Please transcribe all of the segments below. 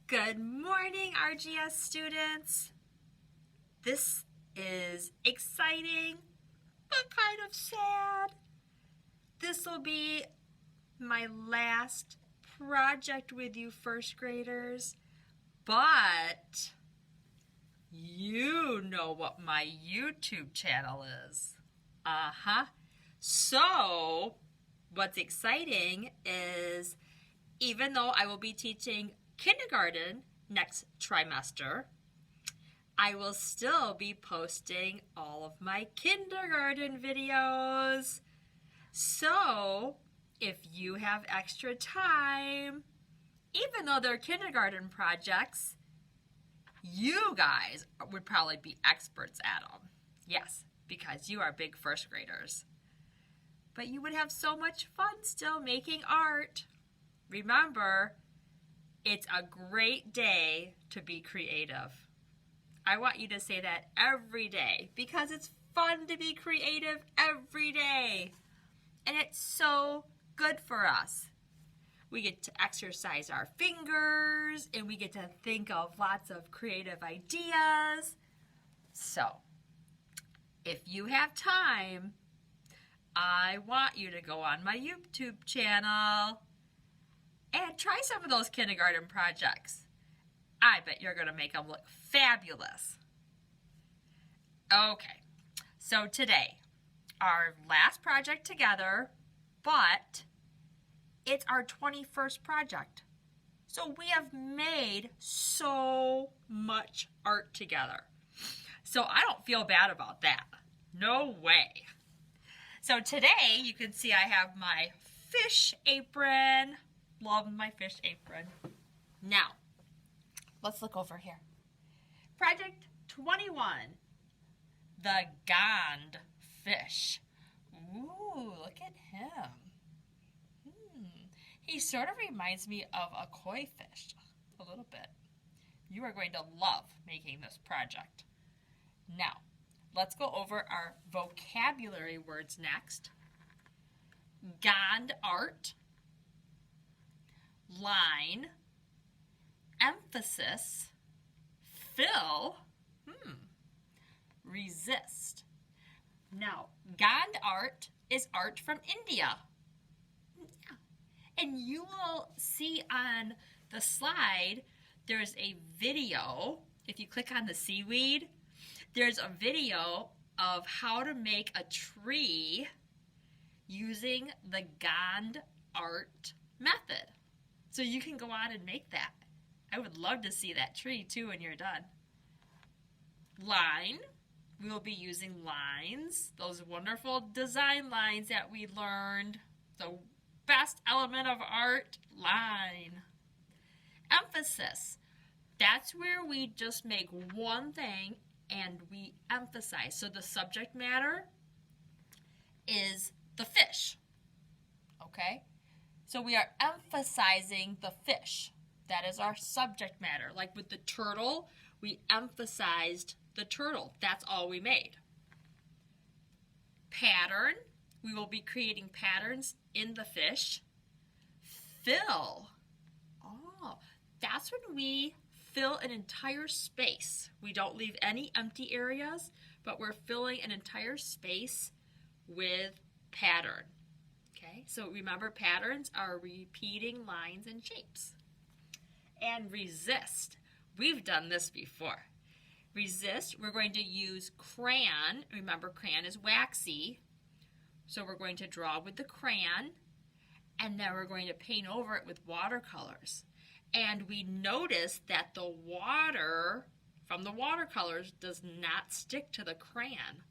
Good morning, RGS students. This is exciting, but kind of sad. This will be my last project with you first graders, but you know what my YouTube channel is. So, what's exciting is even though I will be teaching kindergarten next trimester, I will still be posting all of my kindergarten videos. So, if you have extra time, even though they're kindergarten projects, you guys would probably be experts at them. Yes, because you are big first graders. But you would have so much fun still making art. Remember, it's a great day to be creative. I want you to say that every day because it's fun to be creative every day. And it's so good for us. We get to exercise our fingers and we get to think of lots of creative ideas. So, if you have time, I want you to go on my YouTube channel and try some of those kindergarten projects. I bet you're going to make them look fabulous. Okay, so today, our last project together, but it's our 21st project. So we have made so much art together. So I don't feel bad about that. No way. So today, you can see I have my fish apron. Love my fish apron. Now, let's look over here. Project 21, the Gond fish. Ooh, look at him. He sort of reminds me of a koi fish, a little bit. You are going to love making this project. Now, let's go over our vocabulary words next. Gond art, line, emphasis, fill, resist. Now, Gond art is art from India. And you will see on the slide, there's a video. If you click on the seaweed, there's a video of how to make a tree using the Gond art method. So you can go on and make that. I would love to see that tree too when you're done. Line, we will be using lines, those wonderful design lines that we learned. The best element of art, line. Emphasis, that's where we just make one thing and we emphasize. So the subject matter is the fish, okay? So we are emphasizing the fish. That is our subject matter. Like with the turtle, we emphasized the turtle. That's all we made. Pattern, we will be creating patterns in the fish. Fill, that's when we fill an entire space. We don't leave any empty areas, but we're filling an entire space with pattern. Okay, so remember, patterns are repeating lines and shapes. And resist, we've done this before. Resist, we're going to use crayon. Remember, crayon is waxy. So we're going to draw with the crayon, and then we're going to paint over it with watercolors. And we notice that the water from the watercolors does not stick to the crayon.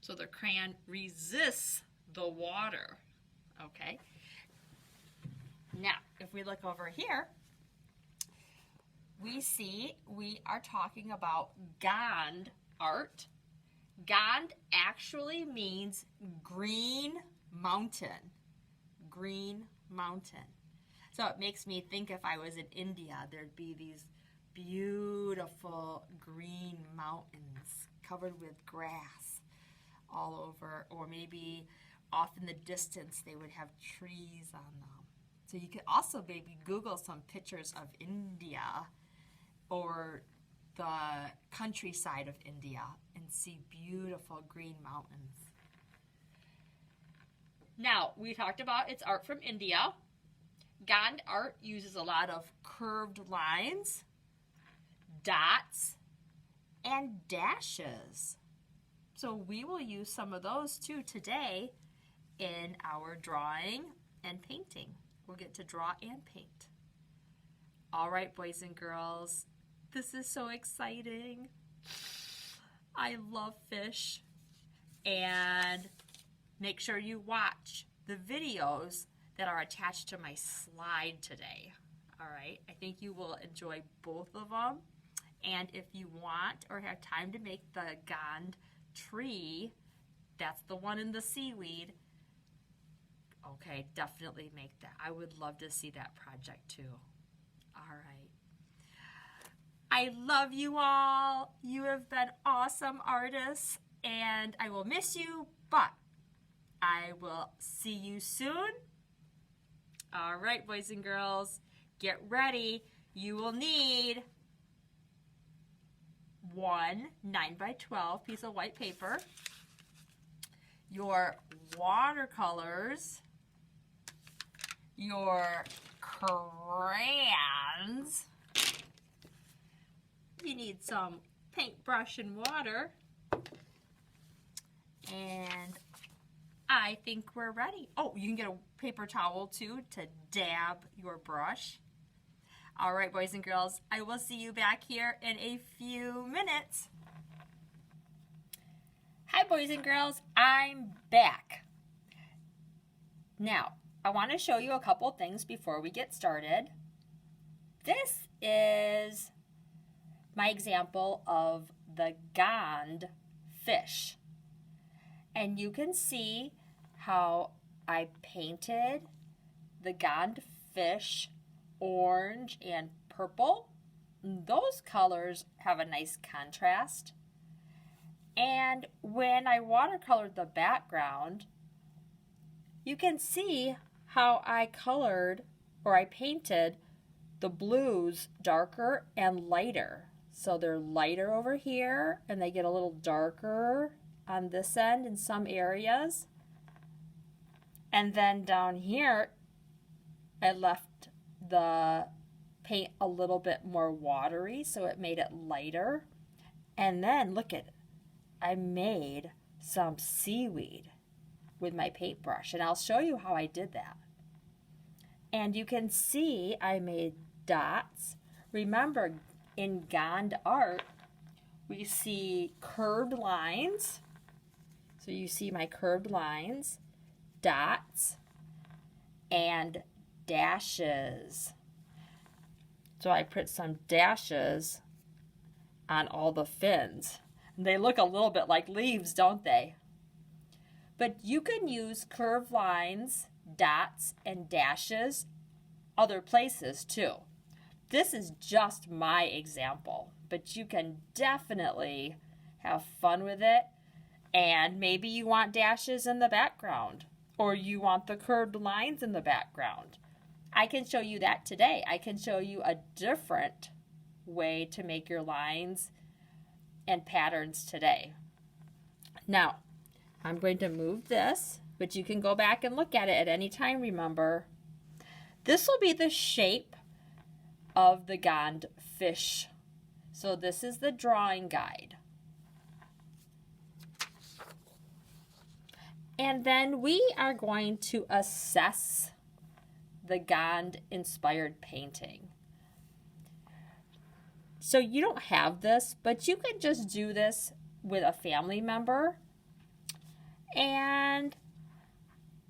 So the crayon resists the water. Okay? Now, if we look over here, we see we are talking about Gond art. Gond actually means green mountain. Green mountain. So it makes me think if I was in India, there'd be these beautiful green mountains covered with grass all over, or maybe off in the distance they would have trees on them. So you could also maybe Google some pictures of India or the countryside of India and see beautiful green mountains. Now, we talked about it's art from India. Gand art uses a lot of curved lines, dots, and dashes. So we will use some of those too today in our drawing and painting. We'll get to draw and paint. All right, boys and girls, this is so exciting. I love fish. And make sure you watch the videos that are attached to my slide today. All right, I think you will enjoy both of them. And if you want or have time to make the Gand tree, that's the one in the seaweed, okay, definitely make that. I would love to see that project too. All right. I love you all. You have been awesome artists, and I will miss you, but I will see you soon. All right, boys and girls, get ready. You will need one 9x12 piece of white paper, your watercolors, your crayons, you need some paintbrush and water, and I think we're ready. Oh, you can get a paper towel too to dab your brush. All right, boys and girls, I will see you back here in a few minutes. Hi, boys and girls, I'm back. Now, I want to show you a couple things before we get started. This is my example of the Gand fish. And you can see how I painted the Gand fish orange and purple. Those colors have a nice contrast. And when I watercolored the background, you can see how I colored or I painted the blues darker and lighter. So they're lighter over here and they get a little darker on this end in some areas. And then down here, I left the paint a little bit more watery, so it made it lighter. And then look at it. I made some seaweed with my paintbrush, and I'll show you how I did that. And you can see I made dots. Remember, in Gand art, we see curved lines. So you see my curved lines, dots, and dashes. So I put some dashes on all the fins. They look a little bit like leaves, don't they? But you can use curved lines, dots, and dashes other places too. This is just my example, but you can definitely have fun with it. And maybe you want dashes in the background, or you want the curved lines in the background. I can show you that today. I can show you a different way to make your lines and patterns today. Now, I'm going to move this, but you can go back and look at it at any time, remember. This will be the shape of the Gand fish. So this is the drawing guide. And then we are going to assess the Gand inspired painting. So you don't have this, but you can just do this with a family member. And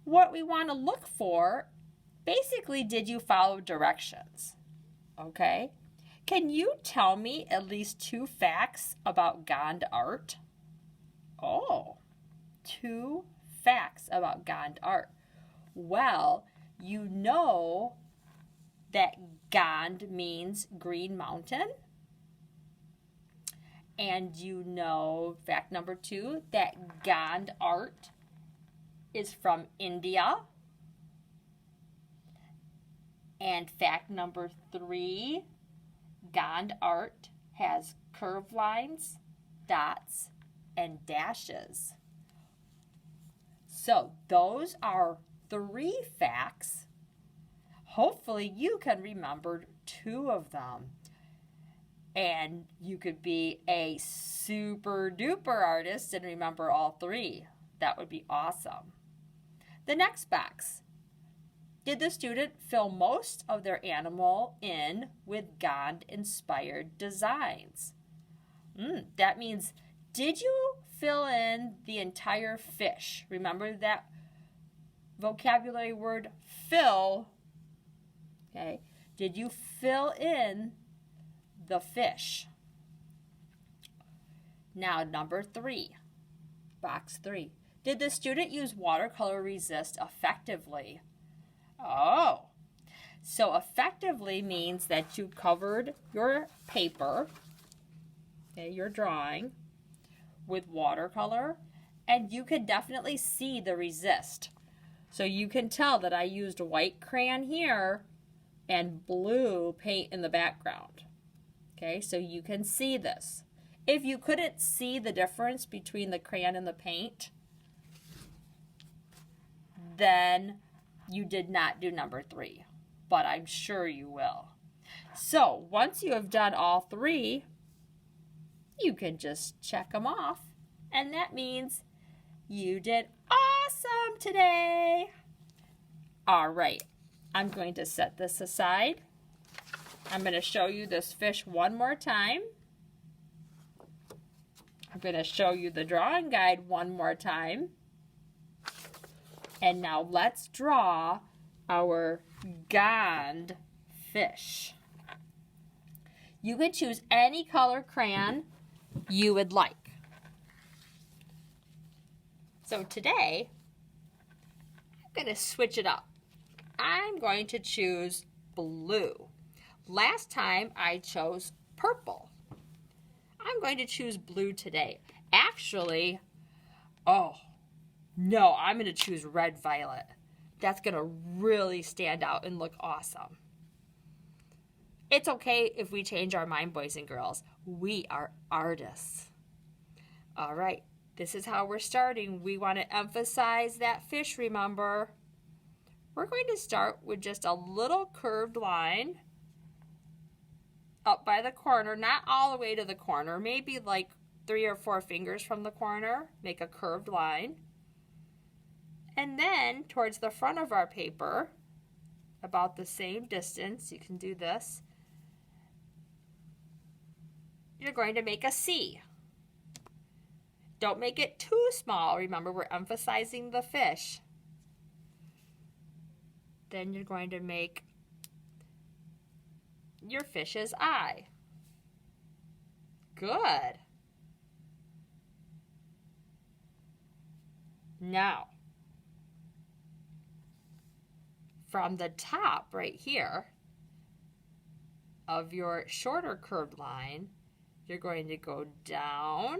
what we want to look for, basically, did you follow directions? Okay. Can you tell me at least 2 facts about Gand art? Oh, 2 facts about Gand art. Well, you know that Gand means green mountain. And you know, fact number 2, that Gand art is from India. And fact number 3 Gond art has curved lines, dots, and dashes. So those are 3 facts. Hopefully you can remember 2 of them. And you could be a super duper artist and remember all 3. That would be awesome. The next facts. Did the student fill most of their animal in with Gond-inspired designs? That means, did you fill in the entire fish? Remember that vocabulary word, fill. Okay. Did you fill in the fish? Now, number 3, box 3. Did the student use watercolor resist effectively? Oh, so effectively means that you covered your paper, okay, your drawing, with watercolor, and you can definitely see the resist. So you can tell that I used white crayon here and blue paint in the background. Okay, so you can see this. If you couldn't see the difference between the crayon and the paint, then you did not do number 3, but I'm sure you will. So once you have done all 3, you can just check them off, and that means you did awesome today. All right, I'm going to set this aside. I'm going to show you this fish one more time. I'm going to show you the drawing guide one more time. And now let's draw our Gond fish. You can choose any color crayon you would like. So today, I'm going to switch it up. I'm going to choose blue. Last time I chose purple. I'm going to choose blue today. Actually, no, I'm going to choose red violet. That's going to really stand out and look awesome. It's okay if we change our mind, boys and girls. We are artists. All right, this is how we're starting. We want to emphasize that fish, remember. We're going to start with just a little curved line up by the corner, not all the way to the corner, maybe like 3 or 4 fingers from the corner. Make a curved line. And then towards the front of our paper, about the same distance, you can do this. You're going to make a C. Don't make it too small. Remember, we're emphasizing the fish. Then you're going to make your fish's eye. Good. Now, from the top right here of your shorter curved line, you're going to go down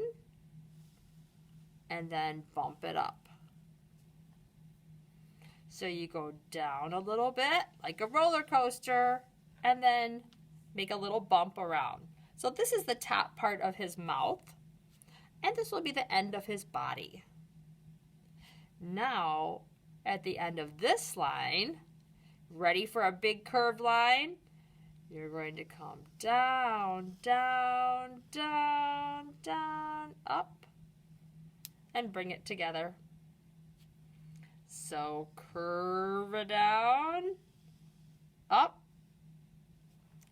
and then bump it up. So you go down a little bit like a roller coaster and then make a little bump around. So this is the top part of his mouth, and this will be the end of his body. Now, at the end of this line, ready for a big curved line? You're going to come down, down, down, down, up, and bring it together. So curve it down, up,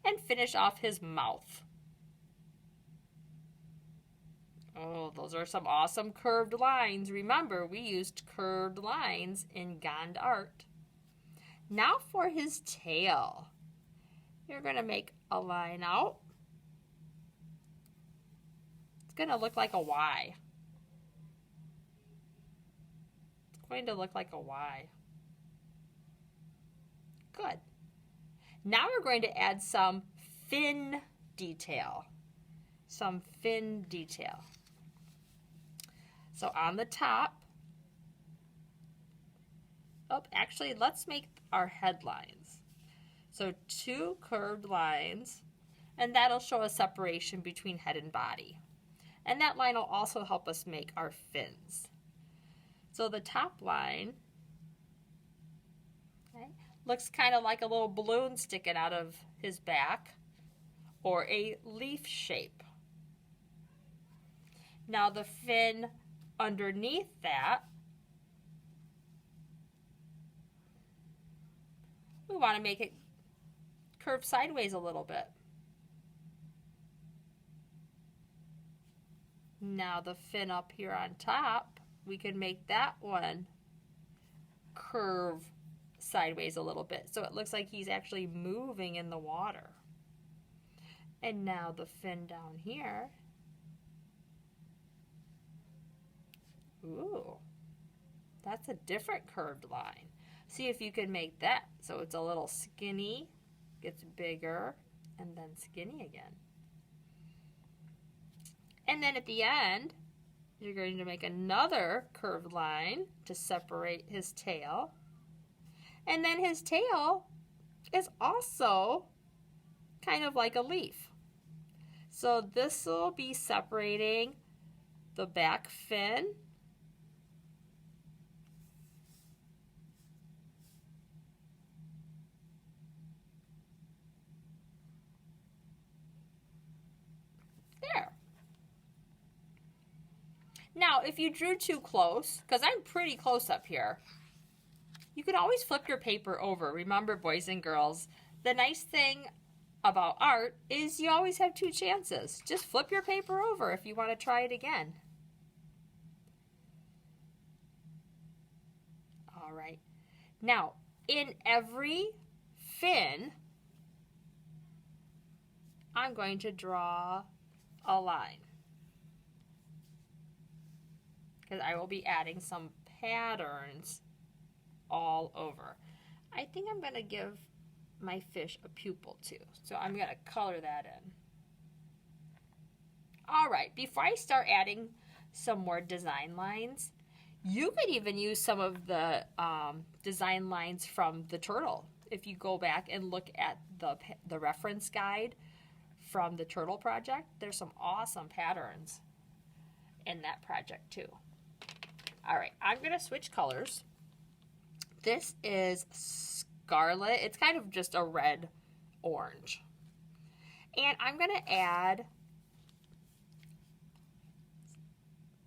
and finish off his mouth. Oh, those are some awesome curved lines. Remember, we used curved lines in Gond art. Now for his tail. You're going to make a line out. It's going to look like a Y. It's going to look like a Y. Good. Now we're going to add some fin detail. Some fin detail. So on the top, actually, let's make our headlines. So 2 curved lines And that'll show a separation between head and body. And that line will also help us make our fins. So the top line, okay, looks kind of like a little balloon sticking out of his back, or a leaf shape. Now the fin underneath that, we want to make it curve sideways a little bit. Now the fin up here on top, we can make that one curve sideways a little bit, so it looks like he's actually moving in the water. And now the fin down here, ooh, that's a different curved line. See if you can make that so it's a little skinny, gets bigger, and then skinny again. And then at the end, you're going to make another curved line to separate his tail. And then his tail is also kind of like a leaf. So this will be separating the back fin there. Now, if you drew too close, because I'm pretty close up here, you can always flip your paper over. Remember, boys and girls, the nice thing about art is you always have two chances. Just flip your paper over if you want to try it again. All right. Now, in every fin, I'm going to draw a line, because I will be adding some patterns all over. I think I'm going to give my fish a pupil too, so I'm going to color that in. All right, before I start adding some more design lines, you could even use some of the design lines from the turtle. If you go back and look at the reference guide from the turtle project, there's some awesome patterns in that project too. All right, I'm going to switch colors. This is scarlet. It's kind of just a red-orange. And I'm going to add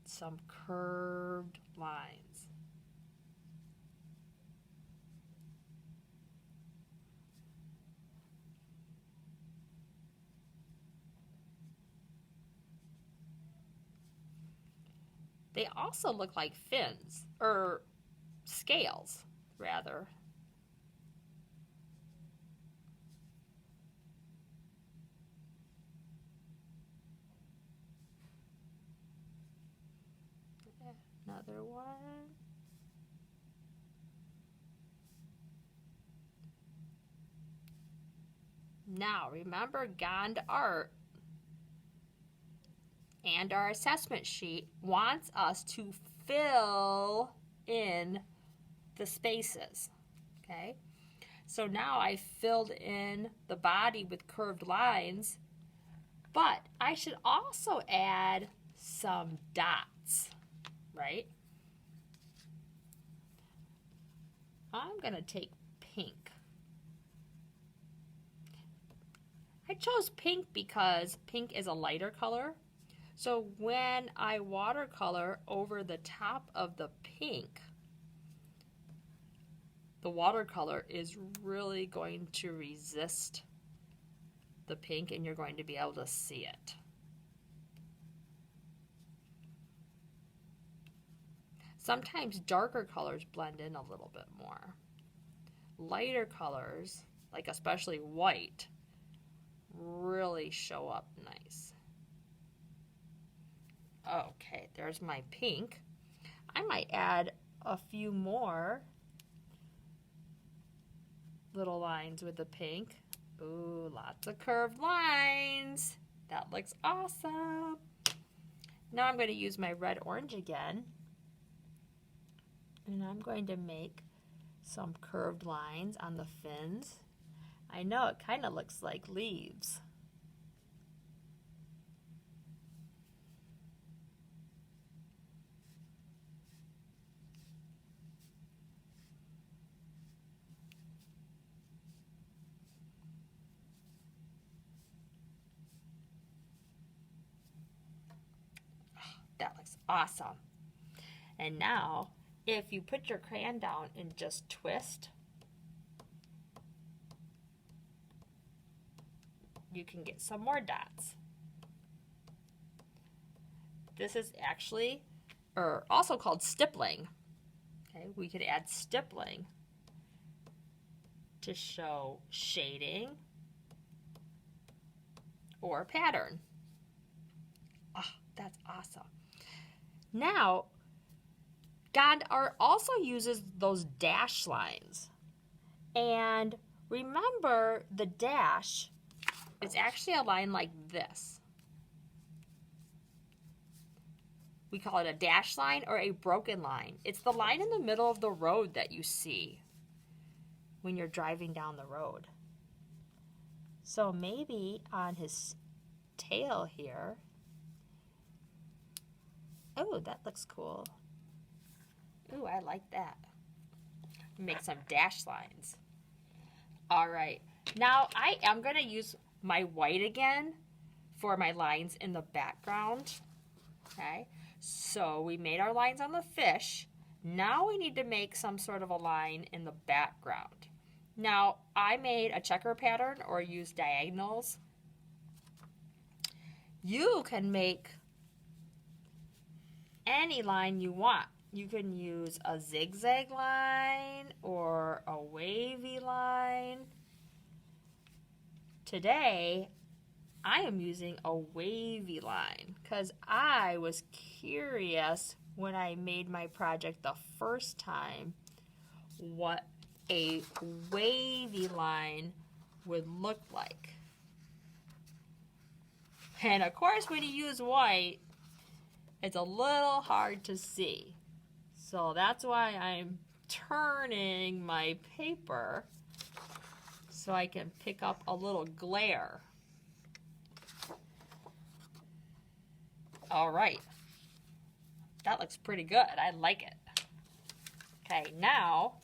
some curved lines. They also look like fins, or scales, rather. Another one. Now, remember, Gond Art and our assessment sheet wants us to fill in the spaces, okay? So now I filled in the body with curved lines, but I should also add some dots, right? I'm going to take pink. I chose pink because pink is a lighter color. So when I watercolor over the top of the pink, the watercolor is really going to resist the pink, and you're going to be able to see it. Sometimes darker colors blend in a little bit more. Lighter colors, like especially white, really show up nice. Okay, there's my pink. I might add a few more little lines with the pink. Ooh, lots of curved lines. That looks awesome. Now I'm going to use my red-orange again. And I'm going to make some curved lines on the fins. I know it kind of looks like leaves. Awesome. And now, if you put your crayon down and just twist, you can get some more dots. This is actually, or also called stippling. Okay, we could add stippling to show shading or pattern. Oh, that's awesome. Now, God also uses those dash lines. And remember, the dash is actually a line like this. We call it a dash line or a broken line. It's the line in the middle of the road that you see when you're driving down the road. So maybe on his tail here. Oh, that looks cool. Ooh, I like that. Make some dash lines. All right. Now I am going to use my white again for my lines in the background. Okay. So we made our lines on the fish. Now we need to make some sort of a line in the background. Now I made a checker pattern or use diagonals. You can make any line you want. You can use a zigzag line or a wavy line. Today, I am using a wavy line because I was curious when I made my project the first time what a wavy line would look like. And of course, when you use white, it's a little hard to see. So that's why I'm turning my paper so I can pick up a little glare. All right. That looks pretty good. I like it. Okay, now,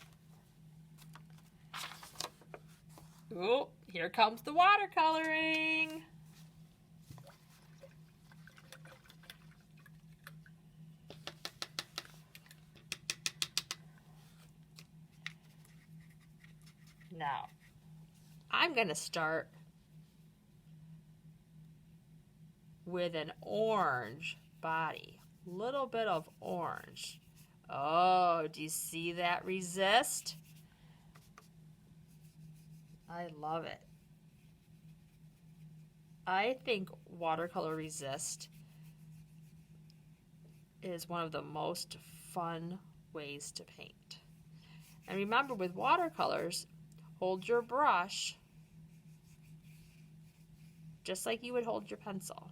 ooh, here comes the watercoloring. Now, I'm going to start with an orange body. Little bit of orange. Oh, do you see that resist? I love it. I think watercolor resist is one of the most fun ways to paint. And remember, with watercolors, hold your brush just like you would hold your pencil,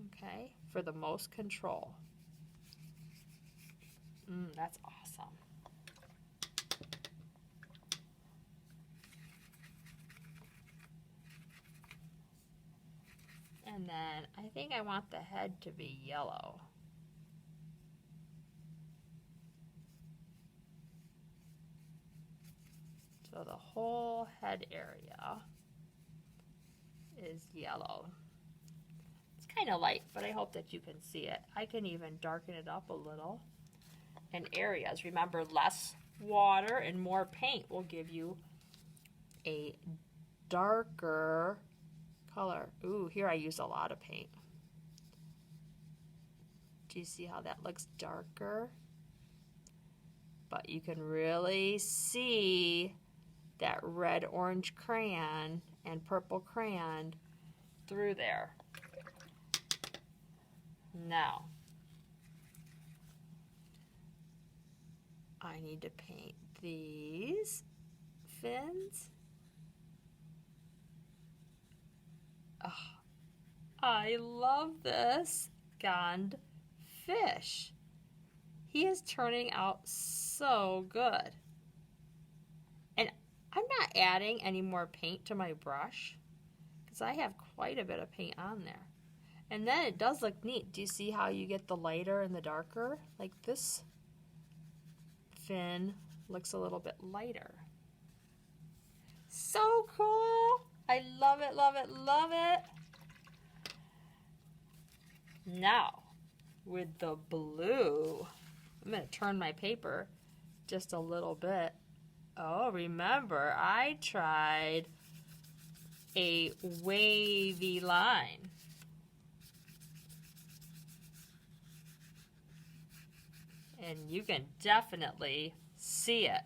okay, for the most control. That's awesome. And then I think I want the head to be yellow. So the whole head area is yellow. It's kind of light, but I hope that you can see it. I can even darken it up a little in areas. Remember, less water and more paint will give you a darker color. Ooh, here I use a lot of paint. Do you see how that looks darker? But you can really see that red orange crayon and purple crayon through there. Now, I need to paint these fins. Oh, I love this gond fish. He is turning out so good. And I'm not adding any more paint to my brush because I have quite a bit of paint on there. And then it does look neat. Do you see how you get the lighter and the darker? Like this fin looks a little bit lighter. So cool. I love it, love it, love it. Now, with the blue. I'm going to turn my paper just a little bit. Oh, remember, I tried a wavy line. And you can definitely see it.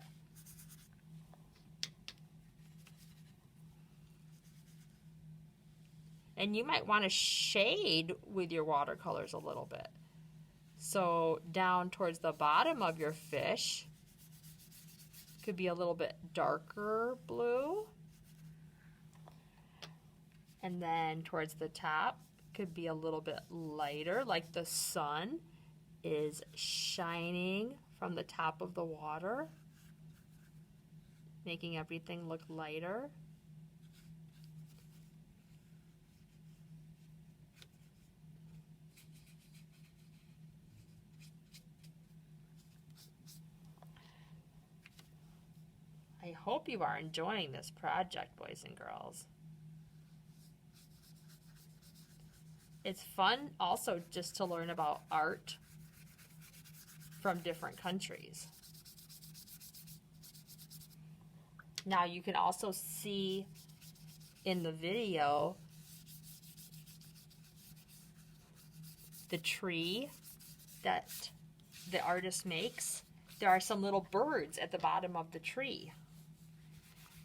And you might want to shade with your watercolors a little bit. So down towards the bottom of your fish could be a little bit darker blue. And then towards the top could be a little bit lighter, like the sun is shining from the top of the water, making everything look lighter. I hope you are enjoying this project, boys and girls. It's fun also just to learn about art from different countries. Now you can also see in the video the tree that the artist makes. There are some little birds at the bottom of the tree.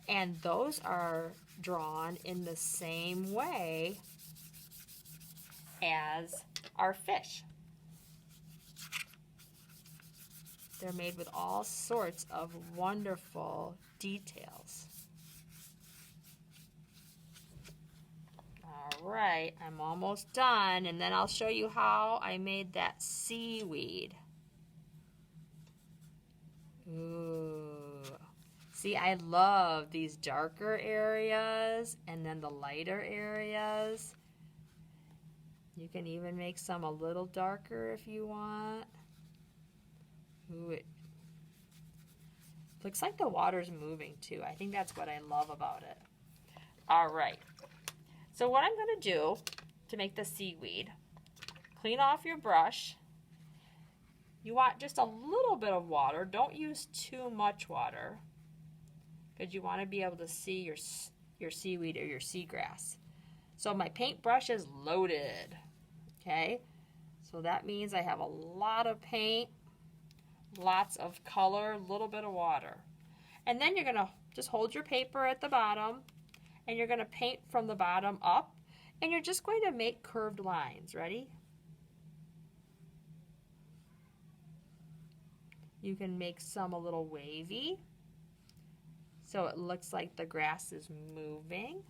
And those are drawn in the same way as our fish. They're made with all sorts of wonderful details. All right, I'm almost done, and then I'll show you how I made that seaweed. Ooh. See, I love these darker areas and then the lighter areas. You can even make some a little darker if you want. Ooh, it looks like the water's moving too. I think that's what I love about it. All right. So what I'm going to do to make the seaweed, clean off your brush. You want just a little bit of water. Don't use too much water because you want to be able to see your seaweed or your seagrass. So my paintbrush is loaded. Okay, so that means I have a lot of paint, lots of color, a little bit of water. And then you're going to just hold your paper at the bottom and you're going to paint from the bottom up and you're just going to make curved lines. Ready? You can make some a little wavy so it looks like the grass is moving.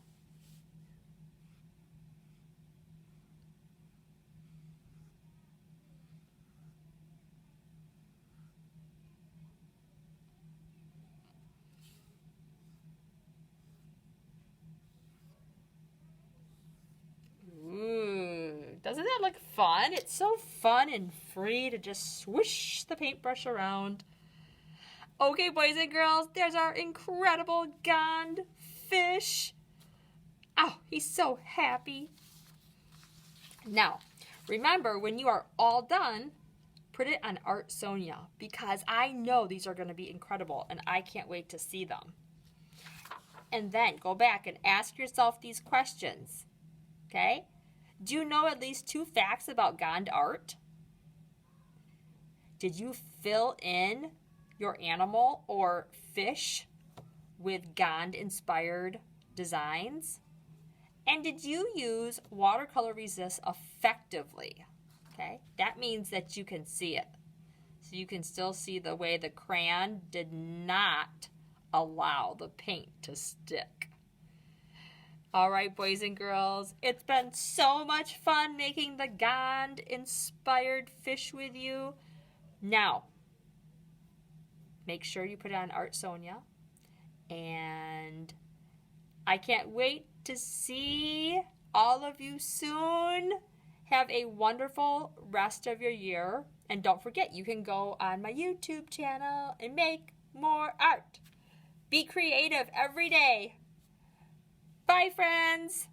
Doesn't that look fun? It's so fun and free to just swoosh the paintbrush around. Okay, boys and girls, there's our incredible Gond fish. Oh, he's so happy. Now, remember, when you are all done, put it on Art Sonia because I know these are going to be incredible and I can't wait to see them. And then go back and ask yourself these questions, okay? Do you know at least 2 facts about Gond art? Did you fill in your animal or fish with Gond-inspired designs? And did you use watercolor resist effectively? Okay, that means that you can see it. So you can still see the way the crayon did not allow the paint to stick. All right, boys and girls, it's been so much fun making the Gond-inspired fish with you. Now, make sure you put it on Art Sonia. And I can't wait to see all of you soon. Have a wonderful rest of your year. And don't forget, you can go on my YouTube channel and make more art. Be creative every day. Bye, friends.